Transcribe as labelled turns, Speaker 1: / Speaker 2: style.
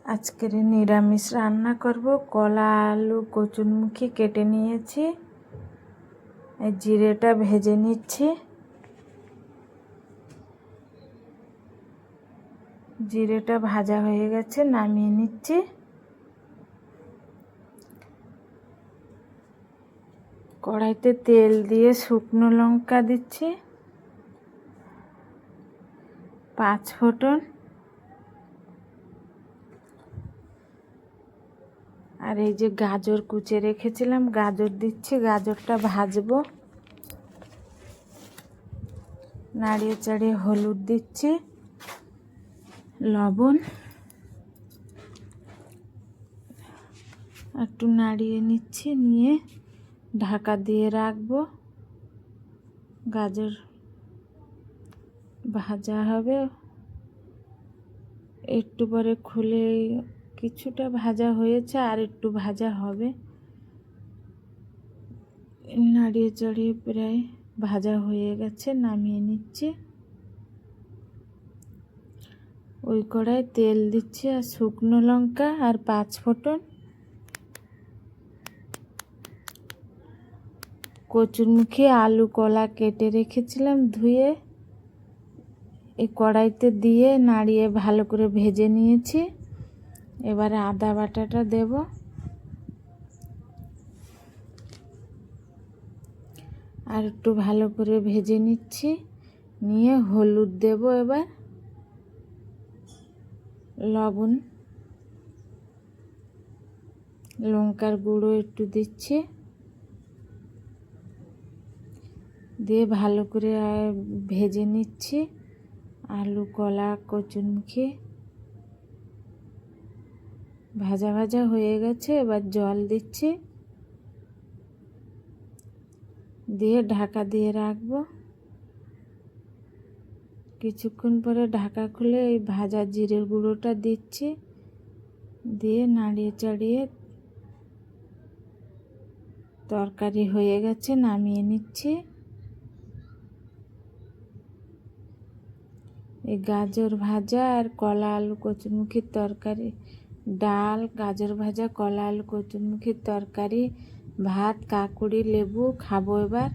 Speaker 1: আজকের নিরামিষ রান্না করব। কলা আলু কচুরমুখী কেটে নিয়েছি, জিরেটা ভেজে নিচ্ছি। জিরেটা ভাজা হয়ে গেছে, নামিয়ে নিচ্ছি। কড়াইতে তেল দিয়ে শুকনো লঙ্কা দিচ্ছি, 5 ফোঁটন, আর এই যে গাজর কুচে রেখেছিলাম গাজর দিচ্ছি। গাজরটা ভাজবো। নাড়িয়ে চাড়িয়ে হলুদ দিচ্ছি, লবণ, একটু নাড়িয়ে নিচ্ছি, নিয়ে ঢাকা দিয়ে রাখবো। গাজর ভাজা হবে, একটু পরে খুলে কিছুটা ভাজা হয়েছে, আর একটু ভাজা হবে। নাড়িয়ে চাড়িয়ে প্রায় ভাজা হয়ে গেছে, নামিয়ে নিচ্ছি। ওই কড়াই তেল দিচ্ছি আর শুকনো লঙ্কা আর 5 ফোঁটন। কচুরমুখী আলু কলা কেটে রেখেছিলাম ধুয়ে, এই কড়াইতে দিয়ে নাড়িয়ে ভালো করে ভেজে নিয়েছি। এবারে আদা বাটাটা দেব, আর একটু ভালো করে ভেজে নিচ্ছি। নিয়ে হলুদ দেব, এবার লবণ, লঙ্কার গুঁড়ো একটু দিচ্ছি, দিয়ে ভালো করে ভেজে নিচ্ছি। আলু কলা কচুরমুখী ভাজা ভাজা হয়ে গেছে, এবার জল দিচ্ছি, দিয়ে ঢাকা দিয়ে রাখবো। কিছুক্ষণ পরে ঢাকা খুলে এই ভাজা জিরের গুঁড়োটা দিচ্ছি, দিয়ে নাড়িয়ে চাড়িয়ে তরকারি হয়ে গেছে, নামিয়ে নিচ্ছি। এই গাজর ভাজা আর কলা আলু কচুরমুখীর তরকারি, ডাল, গাজর ভাজা, কলা আলু কচুরমুখীর তরকারি, ভাত, কাকুড়ি, লেবু খাবো এবার।